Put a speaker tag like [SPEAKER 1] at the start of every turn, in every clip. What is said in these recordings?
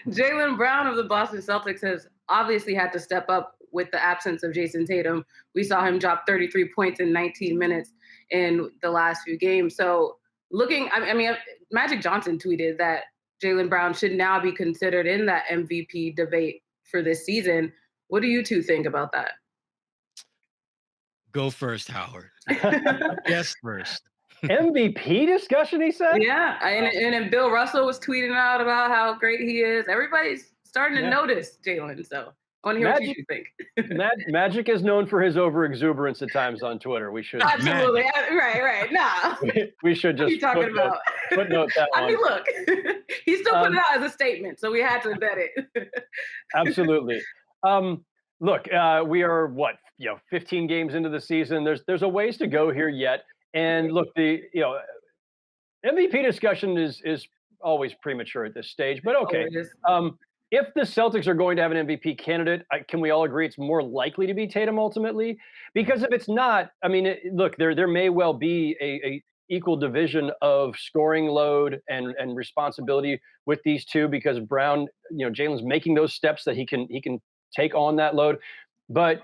[SPEAKER 1] Jaylen Brown of the Boston Celtics has obviously had to step up with the absence of Jayson Tatum. We saw him drop 33 points in 19 minutes in the last few games. So Magic Johnson tweeted that Jaylen Brown should now be considered in that MVP debate for this season. What do you two think about that?
[SPEAKER 2] Go first, Howard. Yes, first.
[SPEAKER 3] MVP discussion, he said?
[SPEAKER 1] Yeah, and then Bill Russell was tweeting out about how great he is. Everybody's starting to notice Jaylen, so I want to hear what you think.
[SPEAKER 3] Magic is known for his over-exuberance at times on Twitter. We should
[SPEAKER 1] absolutely right. Nah,
[SPEAKER 3] we should just footnote that one.
[SPEAKER 1] I mean, look, he still put it out as a statement, so we had to vet it.
[SPEAKER 3] Absolutely. Look, we are 15 games into the season. There's a ways to go here yet. And look, the MVP discussion is always premature at this stage, but okay. If the Celtics are going to have an MVP candidate, can we all agree it's more likely to be Tatum ultimately? Because if it's not, I mean, look, there may well be a equal division of scoring load and responsibility with these two, because Brown, Jaylen's making those steps that he can take on that load. But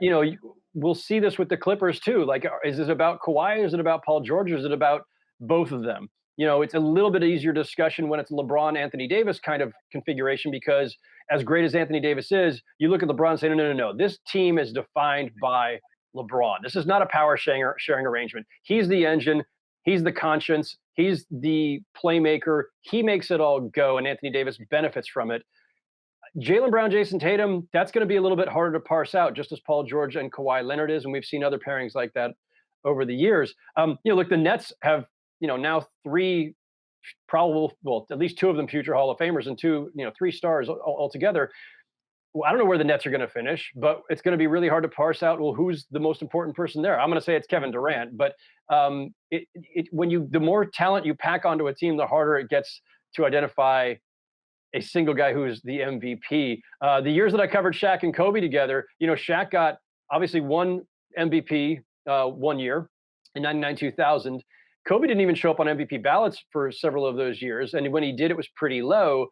[SPEAKER 3] we'll see this with the Clippers too. Like, is this about Kawhi? Is it about Paul George? Or is it about both of them? It's a little bit easier discussion when it's LeBron, Anthony Davis kind of configuration, because as great as Anthony Davis is, you look at LeBron and say, no. This team is defined by LeBron. This is not a power sharing arrangement. He's the engine. He's the conscience. He's the playmaker. He makes it all go, and Anthony Davis benefits from it. Jaylen Brown, Jayson Tatum, that's going to be a little bit harder to parse out, just as Paul George and Kawhi Leonard is, and we've seen other pairings like that over the years. Look, the Nets have, now three probable, at least two of them future Hall of Famers and three stars altogether. Well, I don't know where the Nets are going to finish, but it's going to be really hard to parse out, who's the most important person there. I'm going to say it's Kevin Durant, but the more talent you pack onto a team, the harder it gets to identify a single guy who's the MVP. The years that I covered Shaq and Kobe together, Shaq got obviously one MVP 1 year in 99-2000. Kobe didn't even show up on MVP ballots for several of those years. And when he did, it was pretty low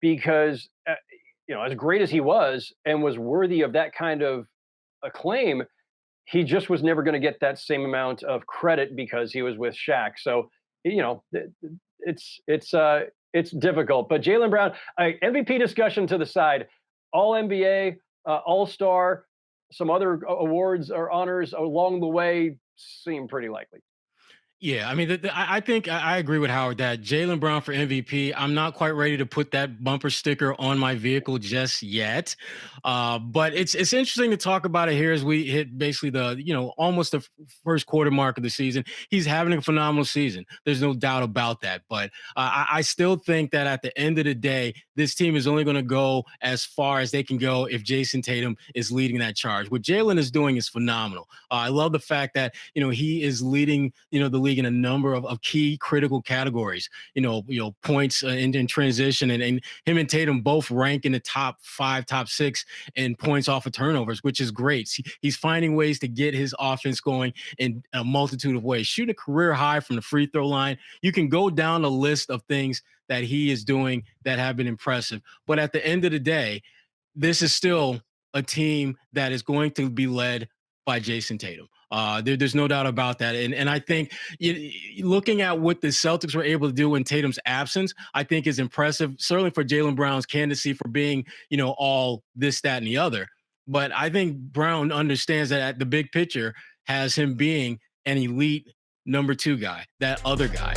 [SPEAKER 3] because, as great as he was and was worthy of that kind of acclaim, he just was never going to get that same amount of credit because he was with Shaq. So, it's difficult. But Jaylen Brown, MVP discussion to the side, all NBA, all-star, some other awards or honors along the way seem pretty likely.
[SPEAKER 2] Yeah, I mean, I think I agree with Howard that Jaylen Brown for MVP, I'm not quite ready to put that bumper sticker on my vehicle just yet. But it's interesting to talk about it here as we hit basically the, almost the first quarter mark of the season. He's having a phenomenal season. There's no doubt about that. But I still think that at the end of the day, this team is only going to go as far as they can go if Jayson Tatum is leading that charge. What Jaylen is doing is phenomenal. I love the fact that, he is leading, the league in a number of key critical categories, points in transition, and him and Tatum both rank in the top 5, top 6 in points off of turnovers, which is great. He's finding ways to get his offense going in a multitude of ways, shooting a career high from the free throw line. You can go down the list of things that he is doing that have been impressive. But at the end of the day, this is still a team that is going to be led by Jayson Tatum. There's no doubt about that. And I think looking at what the Celtics were able to do in Tatum's absence, I think is impressive, certainly for Jaylen Brown's candidacy for being, all this, that, and the other. But I think Brown understands that at the big picture has him being an elite number 2 guy, that other guy.